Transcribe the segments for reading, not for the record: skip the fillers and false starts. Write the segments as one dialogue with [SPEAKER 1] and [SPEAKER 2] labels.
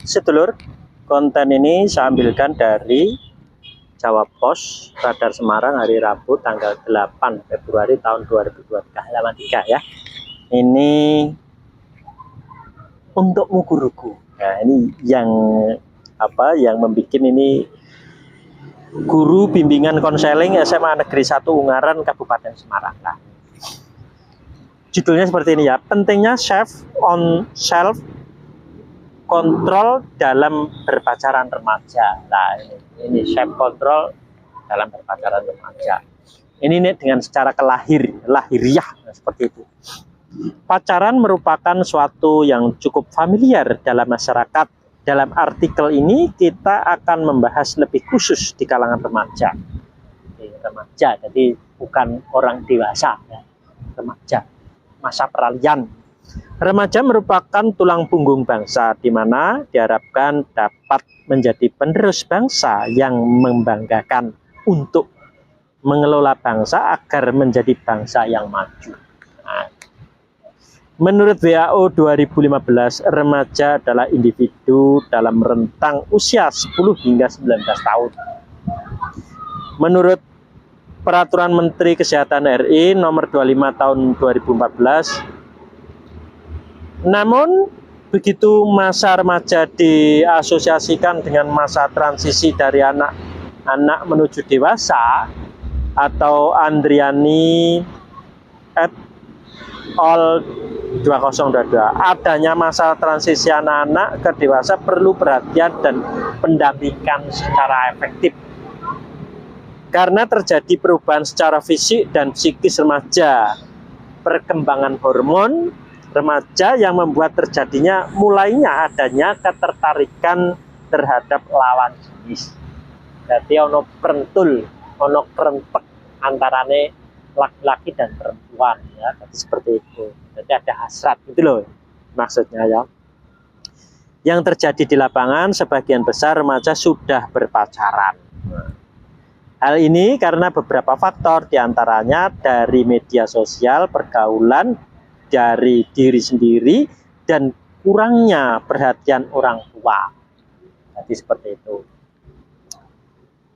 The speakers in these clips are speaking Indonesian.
[SPEAKER 1] Sedulur, konten ini saya ambilkan dari Jawa Pos Radar Semarang hari Rabu tanggal 8 Februari tahun 2023 halaman 3 ya. Ini untukmu guruku. Nah, ini yang membuat ini guru bimbingan konseling SMA Negeri 1 Ungaran Kabupaten Semarang. Nah, judulnya seperti ini ya, pentingnya self kontrol dalam berpacaran remaja. Nah, ini self kontrol dalam berpacaran remaja. Ini dengan secara lahiriah seperti itu. Pacaran merupakan suatu yang cukup familiar dalam masyarakat. Dalam artikel ini kita akan membahas lebih khusus di kalangan remaja. Remaja, jadi bukan orang dewasa, ya. Remaja, masa peralihan. Remaja merupakan tulang punggung bangsa, di mana diharapkan dapat menjadi penerus bangsa yang membanggakan untuk mengelola bangsa agar menjadi bangsa yang maju. Nah, menurut WHO 2015, remaja adalah individu dalam rentang usia 10 hingga 19 tahun. Menurut Peraturan Menteri Kesehatan RI nomor 25 tahun 2014, namun begitu masa remaja diasosiasikan dengan masa transisi dari anak menuju dewasa, atau Andriani et al. 2022, adanya masa transisi anak-anak ke dewasa perlu perhatian dan pendampingan secara efektif karena terjadi perubahan secara fisik dan psikis remaja, perkembangan hormon remaja yang membuat terjadinya mulainya adanya ketertarikan terhadap lawan jenis. Jadi ono perentul, ono perentek antarane laki-laki dan perempuan ya, jadi seperti itu. Jadi ada hasrat gitu loh maksudnya ya. Yang terjadi di lapangan, sebagian besar remaja sudah berpacaran. Hal ini karena beberapa faktor, diantaranya dari media sosial, pergaulan, dari diri sendiri, dan kurangnya perhatian orang tua. Jadi seperti itu.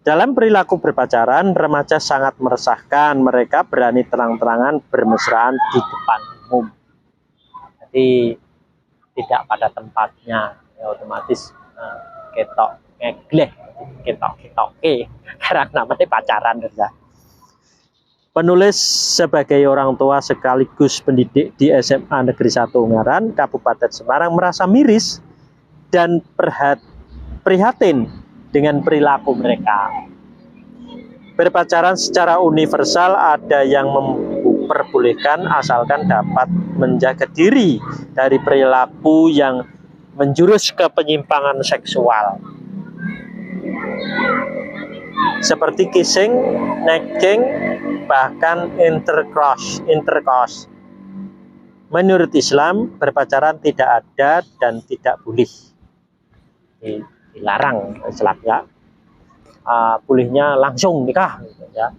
[SPEAKER 1] Dalam perilaku berpacaran, remaja sangat meresahkan. Mereka berani terang-terangan bermesraan di depan umum. Jadi tidak pada tempatnya, ya otomatis ketok ngegleh, ketok karena namanya pacaran ya. Penulis sebagai orang tua sekaligus pendidik di SMA Negeri 1 Ungaran, Kabupaten Semarang merasa miris dan prihatin dengan perilaku mereka. Berpacaran secara universal ada yang memperbolehkan asalkan dapat menjaga diri dari perilaku yang menjurus ke penyimpangan seksual. Seperti kissing, necking, bahkan intercourse. Menurut Islam, berpacaran tidak ada dan tidak boleh. Dilarang Islam ya. Bolehnya langsung nikah ya.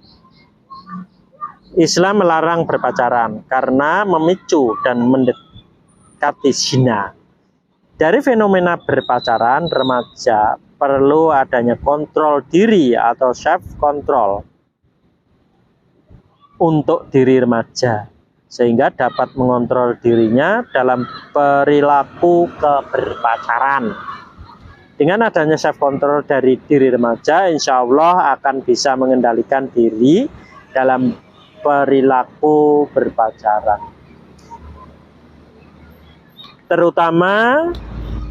[SPEAKER 1] Islam melarang berpacaran karena memicu dan mendekati zina. Dari fenomena berpacaran, remaja perlu adanya kontrol diri atau self control untuk diri remaja, sehingga dapat mengontrol dirinya dalam perilaku berpacaran. Dengan adanya self control dari diri remaja, insya Allah akan bisa mengendalikan diri dalam perilaku berpacaran, terutama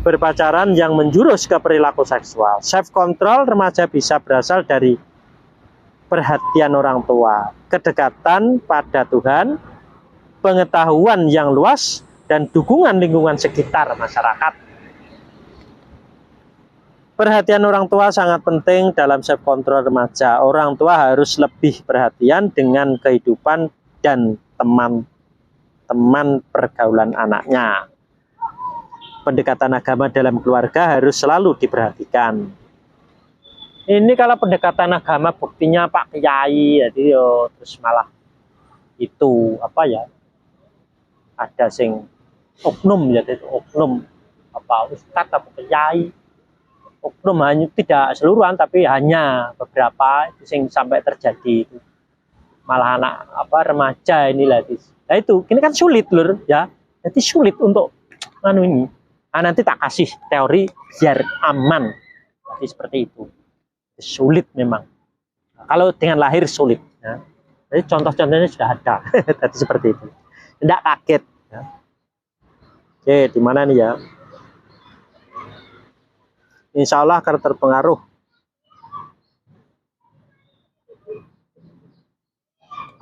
[SPEAKER 1] berpacaran yang menjurus ke perilaku seksual. Self control remaja bisa berasal dari perhatian orang tua, kedekatan pada Tuhan, pengetahuan yang luas, dan dukungan lingkungan sekitar masyarakat. Perhatian orang tua sangat penting dalam self control remaja. Orang tua harus lebih perhatian dengan kehidupan dan teman-teman pergaulan anaknya. Pendekatan agama dalam keluarga harus selalu diperhatikan. Ini kalau pendekatan agama buktinya Pak Kiai, jadi terus malah itu apa ya? Ada sing oknum ya, itu oknum beberapa ustadz atau kiai, oknum, hanya tidak seluruhan tapi hanya beberapa itu yang sampai terjadi itu. Malah anak remaja inilah. Nah itu, ini kan sulit lur ya. Jadi sulit untuk ini. Nah, nanti tak kasih teori biar aman. Jadi seperti itu. Sulit memang. Nah, kalau dengan lahir sulit. Ya. Jadi contoh-contohnya sudah ada. Tadi seperti itu. Tidak kaget. Ya. Oke, di mana nih ya? Insya Allah akan terpengaruh.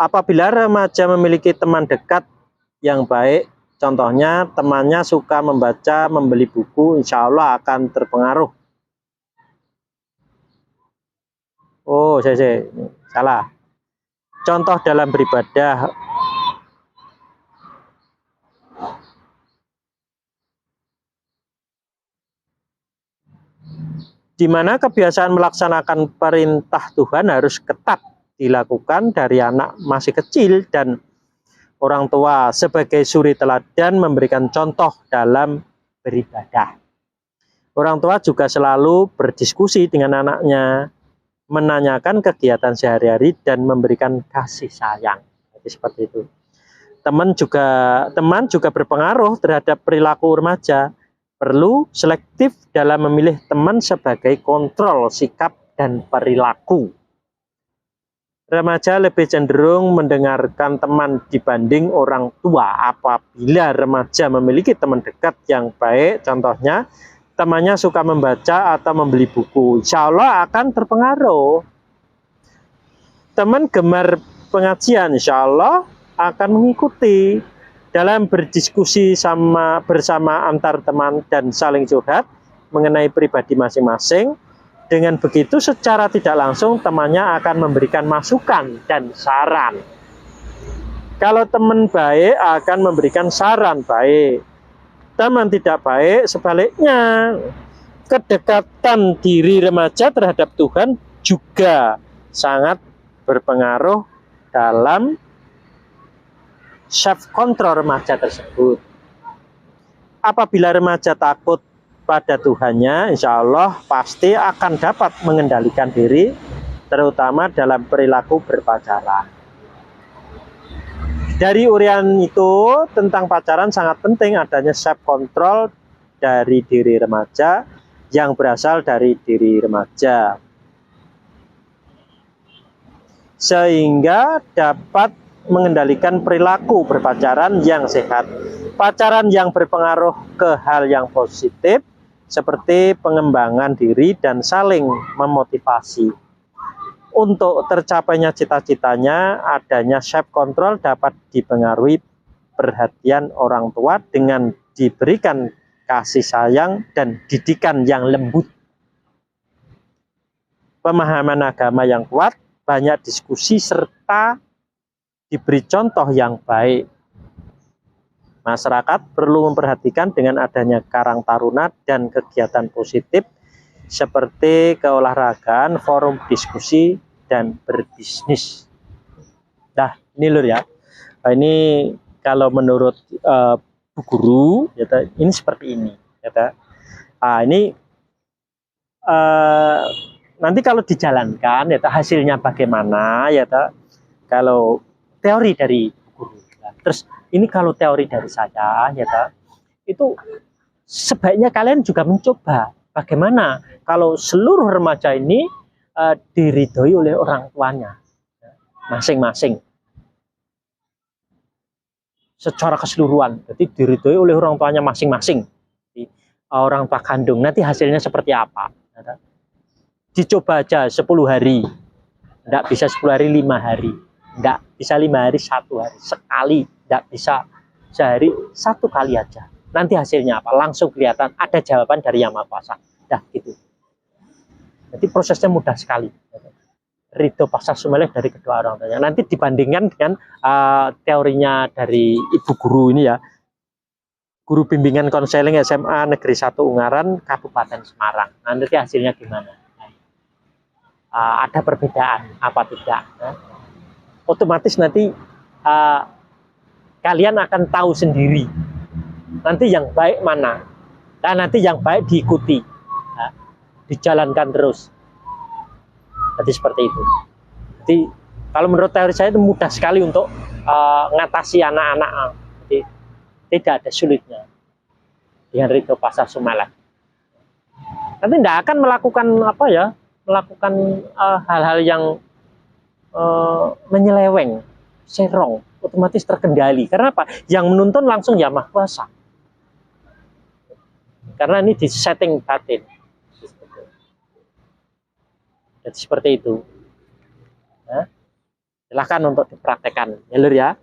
[SPEAKER 1] Apabila remaja memiliki teman dekat yang baik, contohnya temannya suka membaca, membeli buku, insya Allah akan terpengaruh. Oh, saya salah. Contoh dalam beribadah. Di mana kebiasaan melaksanakan perintah Tuhan harus ketat dilakukan dari anak masih kecil dan orang tua sebagai suri teladan memberikan contoh dalam beribadah. Orang tua juga selalu berdiskusi dengan anaknya, menanyakan kegiatan sehari-hari dan memberikan kasih sayang. Jadi seperti itu. Teman juga berpengaruh terhadap perilaku remaja. Perlu selektif dalam memilih teman sebagai kontrol sikap dan perilaku. Remaja lebih cenderung mendengarkan teman dibanding orang tua. Apabila remaja memiliki teman dekat yang baik, contohnya temannya suka membaca atau membeli buku, insya Allah akan terpengaruh. Teman gemar pengajian, insya Allah akan mengikuti. Dalam berdiskusi bersama antar teman dan saling curhat mengenai pribadi masing-masing, dengan begitu secara tidak langsung temannya akan memberikan masukan dan saran. Kalau teman baik akan memberikan saran baik, teman tidak baik sebaliknya. Kedekatan diri remaja terhadap Tuhan juga sangat berpengaruh dalam self control remaja tersebut. Apabila remaja takut pada Tuhannya, insya Allah pasti akan dapat mengendalikan diri, terutama dalam perilaku berpacaran. Dari urian itu tentang pacaran sangat penting adanya self control dari diri remaja yang berasal dari diri remaja, sehingga dapat mengendalikan perilaku berpacaran yang sehat. Pacaran yang berpengaruh ke hal yang positif seperti pengembangan diri dan saling memotivasi. Untuk tercapainya cita-citanya, adanya self control dapat dipengaruhi perhatian orang tua dengan diberikan kasih sayang dan didikan yang lembut. Pemahaman agama yang kuat, banyak diskusi serta diberi contoh yang baik. Masyarakat perlu memperhatikan dengan adanya Karang Taruna dan kegiatan positif seperti keolahragaan, forum diskusi, dan berbisnis. Nah, ini lur ya. Nah, ini kalau menurut Bu Guru, ya, ini seperti ini. Ya, ini nanti kalau dijalankan, ya, hasilnya bagaimana? Ya, kalau teori dari guru. Terus ini kalau teori dari saya, ya itu sebaiknya kalian juga mencoba bagaimana kalau seluruh remaja ini diridhoi oleh orang tuanya masing-masing secara keseluruhan. Jadi diridhoi oleh orang tuanya masing-masing, orang tua kandung. Nanti hasilnya seperti apa? Dicoba aja 10 hari, enggak bisa 10 hari, 5 hari. Enggak bisa 5 hari, 1 hari sekali, enggak bisa sehari, 1 kali aja. Nanti hasilnya apa? Langsung kelihatan, ada jawaban dari Yang Maha Kuasa. Dah gitu. Jadi prosesnya mudah sekali. Ridho paksa sumeleh dari kedua orang tuanya. Nanti dibandingkan dengan teorinya dari Ibu Guru ini ya. Guru bimbingan konseling SMA Negeri 1 Ungaran, Kabupaten Semarang. Nanti hasilnya gimana? Ada perbedaan apa tidak? Otomatis nanti kalian akan tahu sendiri nanti yang baik mana, Nah, nanti yang baik diikuti, ya, dijalankan terus. Jadi seperti itu. Jadi kalau menurut teori saya itu mudah sekali untuk mengatasi anak-anak. Jadi tidak ada sulitnya dengan Rito Pasar Sumalan. Nanti tidak akan melakukan apa ya, melakukan hal-hal yang menyeleweng, serong, otomatis terkendali. Karena apa? Yang menuntun langsung Yang Maha Kuasa. Karena ini di setting batin. Jadi seperti itu. Nah, silahkan untuk dipraktekkan, ya Lur ya.